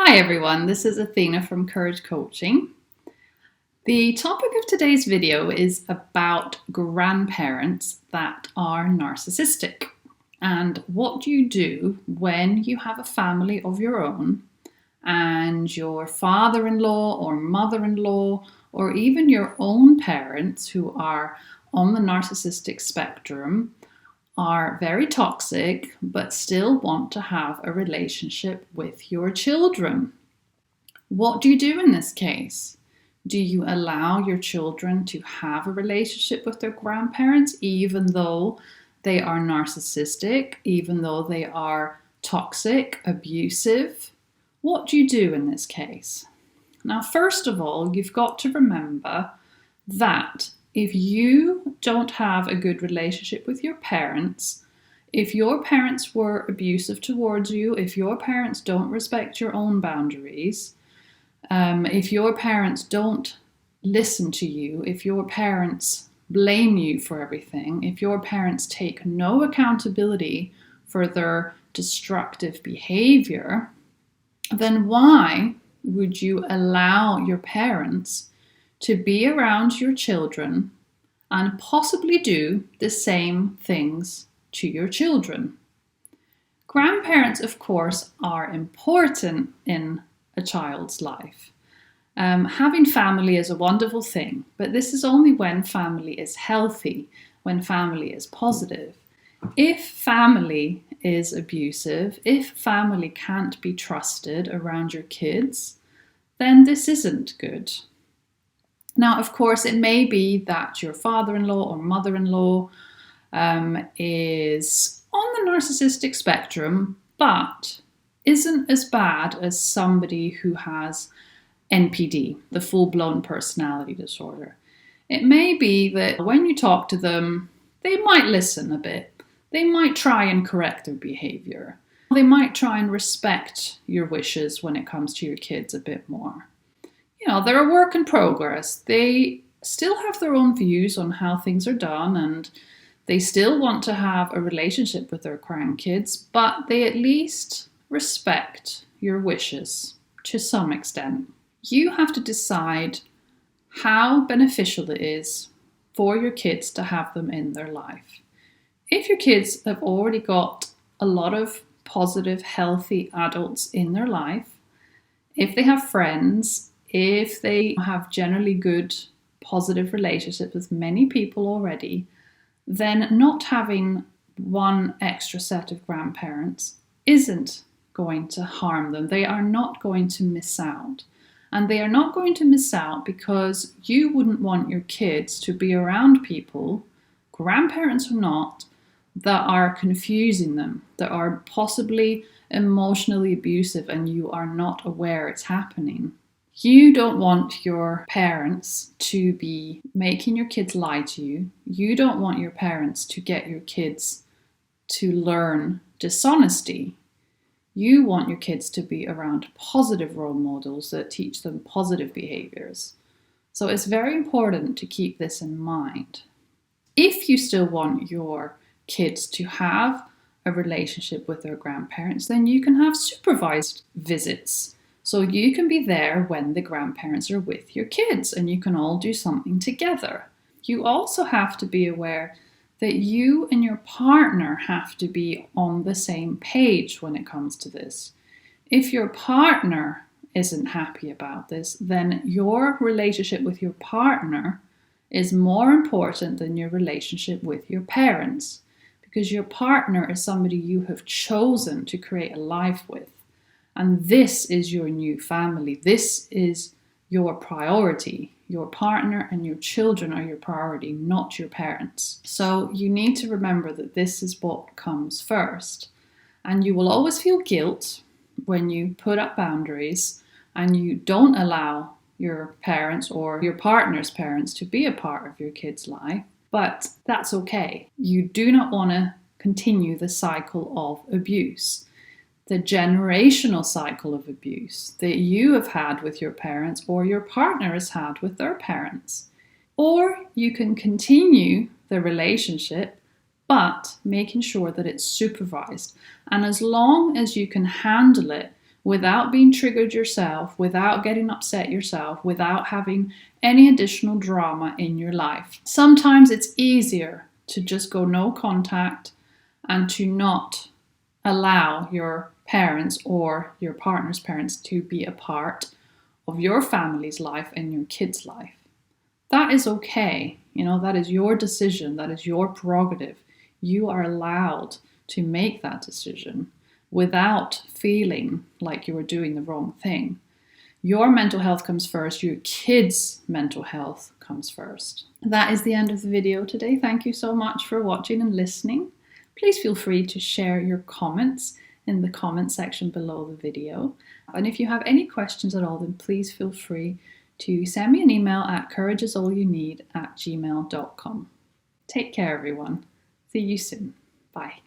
Hi everyone, this is Athena from Courage Coaching. The topic of today's video is about grandparents that are narcissistic and what you do when you have a family of your own and your father-in-law or mother-in-law or even your own parents who are on the narcissistic spectrum are very toxic but still want to have a relationship with your children. What do you do in this case? Do you allow your children to have a relationship with their grandparents even though they are narcissistic, even though they are toxic, abusive? What do you do in this case? Now, first of all, you've got to remember that if you don't have a good relationship with your parents, if your parents were abusive towards you, if your parents don't respect your own boundaries, if your parents don't listen to you, if your parents blame you for everything, if your parents take no accountability for their destructive behavior, then why would you allow your parents to be around your children and possibly do the same things to your children? Grandparents, of course, are important in a child's life. Having family is a wonderful thing, but this is only when family is healthy, when family is positive. If family is abusive, if family can't be trusted around your kids, then this isn't good. Now, of course, it may be that your father-in-law or mother-in-law is on the narcissistic spectrum, but isn't as bad as somebody who has NPD, the full-blown personality disorder. It may be that when you talk to them, they might listen a bit. They might try and correct their behavior. They might try and respect your wishes when it comes to your kids a bit more. They're a work in progress. They still have their own views on how things are done, and they still want to have a relationship with their grandkids, but they at least respect your wishes to some extent. You have to decide how beneficial it is for your kids to have them in their life. If your kids have already got a lot of positive, healthy adults in their life, if they have friends, if they have generally good, positive relationships with many people already, then not having one extra set of grandparents isn't going to harm them. They are not going to miss out. And they are not going to miss out because you wouldn't want your kids to be around people, grandparents or not, that are confusing them, that are possibly emotionally abusive and you are not aware it's happening. You don't want your parents to be making your kids lie to you. You don't want your parents to get your kids to learn dishonesty. You want your kids to be around positive role models that teach them positive behaviors. So it's very important to keep this in mind. If you still want your kids to have a relationship with their grandparents, then you can have supervised visits. So you can be there when the grandparents are with your kids and you can all do something together. You also have to be aware that you and your partner have to be on the same page when it comes to this. If your partner isn't happy about this, then your relationship with your partner is more important than your relationship with your parents, because your partner is somebody you have chosen to create a life with. And this is your new family. This is your priority. Your partner and your children are your priority, not your parents. So you need to remember that this is what comes first. And you will always feel guilt when you put up boundaries and you don't allow your parents or your partner's parents to be a part of your kid's life. But that's okay. You do not want to continue the cycle of abuse. The generational cycle of abuse that you have had with your parents or your partner has had with their parents. Or you can continue the relationship, but making sure that it's supervised. And as long as you can handle it without being triggered yourself, without getting upset yourself, without having any additional drama in your life. Sometimes it's easier to just go no contact and to not allow your parents or your partner's parents to be a part of your family's life and your kids' life. That is okay. That is your decision. That is your prerogative. You are allowed to make that decision without feeling like you are doing the wrong thing. Your mental health comes first. Your kids' mental health comes first. That is the end of the video today. Thank you so much for watching and listening. Please feel free to share your comments in the comment section below the video. And if you have any questions at all, then please feel free to send me an email at courageisallyounneed@gmail.com. Take care, everyone. See you soon. Bye.